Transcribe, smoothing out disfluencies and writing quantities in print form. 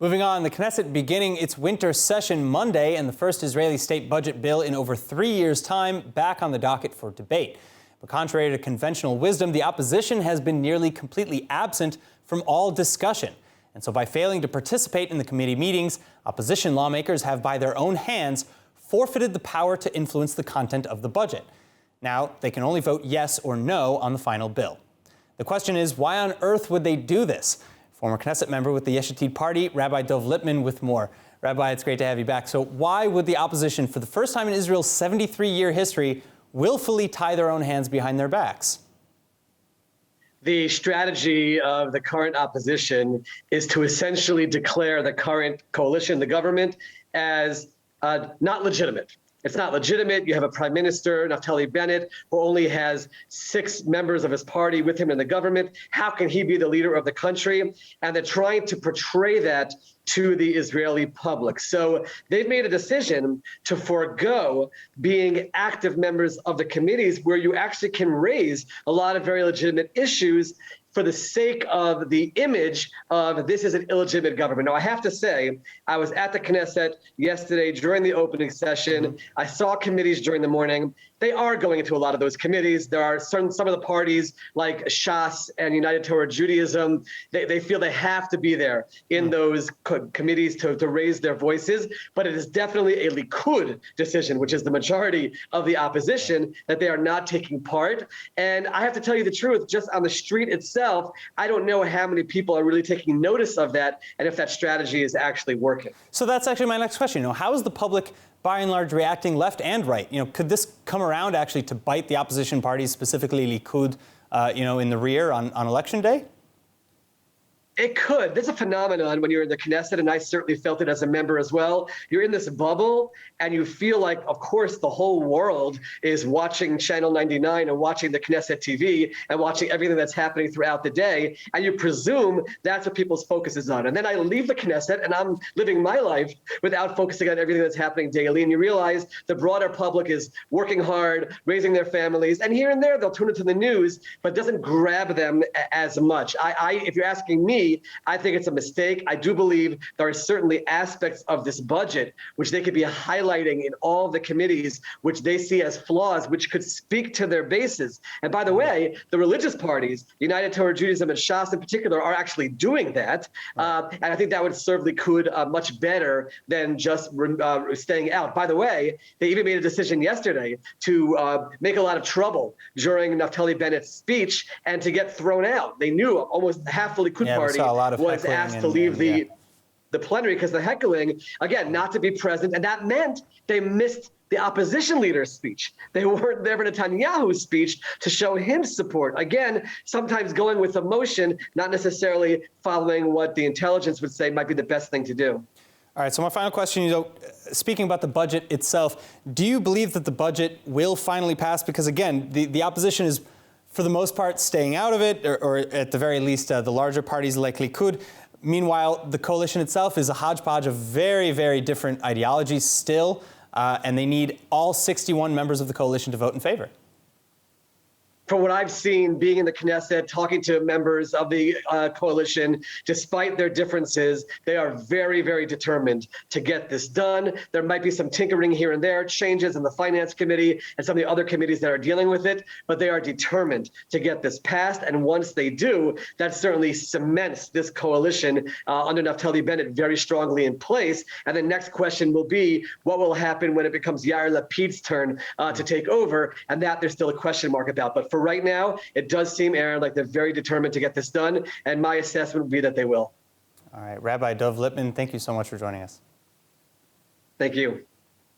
Moving on, the Knesset beginning its winter session Monday, and the first Israeli state budget bill in over 3 years' time back on the docket for debate. But contrary to conventional wisdom, the opposition has been nearly completely absent from all discussion. And so by failing to participate in the committee meetings, opposition lawmakers have by their own hands forfeited the power to influence the content of the budget. Now, they can only vote yes or no on the final bill. The question is, why on earth would they do this? Former Knesset member with the Yesh Atid party, Rabbi Dov Lipman, with more. Rabbi, it's great to have you back. So why would the opposition, for the first time in Israel's 73-year history, willfully tie their own hands behind their backs? The strategy of the current opposition is to essentially declare the current coalition, the government, as not legitimate. It's not legitimate. You have a prime minister, Naftali Bennett, who only has 6 members of his party with him in the government. How can he be the leader of the country? And they're trying to portray that to the Israeli public. So they've made a decision to forego being active members of the committees where you actually can raise a lot of very legitimate issues for the sake of the image of this is an illegitimate government. Now, I have to say, I was at the Knesset yesterday during the opening session. I saw committees during the morning. They are going into a lot of those committees. There are some of the parties like Shas and United Torah Judaism. They feel they have to be there in those committees to raise their voices. But it is definitely a Likud decision, which is the majority of the opposition, that they are not taking part. And I have to tell you the truth, just on the street itself, I don't know how many people are really taking notice of that and if that strategy is actually working. So that's actually my next question. How is the public by and large reacting, left and right? Could this come around actually to bite the opposition parties, specifically Likud, in the rear on election day? It could. There's a phenomenon when you're in the Knesset, and I certainly felt it as a member as well. You're in this bubble, and you feel like, of course, the whole world is watching Channel 99 and watching the Knesset TV and watching everything that's happening throughout the day, and you presume that's what people's focus is on. And then I leave the Knesset, and I'm living my life without focusing on everything that's happening daily, and you realize the broader public is working hard, raising their families, and here and there they'll tune into the news, but it doesn't grab them as much. If you're asking me, I think it's a mistake. I do believe there are certainly aspects of this budget which they could be highlighting in all the committees, which they see as flaws, which could speak to their bases. And by the way, the religious parties, United Torah Judaism and Shas in particular, are actually doing that. And I think that would serve Likud much better than just staying out. By the way, they even made a decision yesterday to make a lot of trouble during Naftali Bennett's speech and to get thrown out. They knew almost half the Likud party was asked to leave the plenary because the heckling, again, not to be present. And that meant they missed the opposition leader's speech. They weren't there for Netanyahu's speech to show him support. Again, sometimes going with emotion, not necessarily following what the intelligence would say might be the best thing to do. All right, so my final question, speaking about the budget itself, do you believe that the budget will finally pass? Because again, the opposition is, for the most part, staying out of it, or at the very least, the larger parties like Likud. Meanwhile, the coalition itself is a hodgepodge of very, very different ideologies still, and they need all 61 members of the coalition to vote in favor. From what I've seen, being in the Knesset, talking to members of the coalition, despite their differences, they are very, very determined to get this done. There might be some tinkering here and there, changes in the Finance Committee and some of the other committees that are dealing with it, but they are determined to get this passed. And once they do, that certainly cements this coalition under Naftali Bennett very strongly in place. And the next question will be, what will happen when it becomes Yair Lapid's turn to take over? And that there's still a question mark about. But for right now, it does seem, Aaron, like they're very determined to get this done, and my assessment would be that they will. All right, Rabbi Dov Lipman, thank you so much for joining us. Thank you.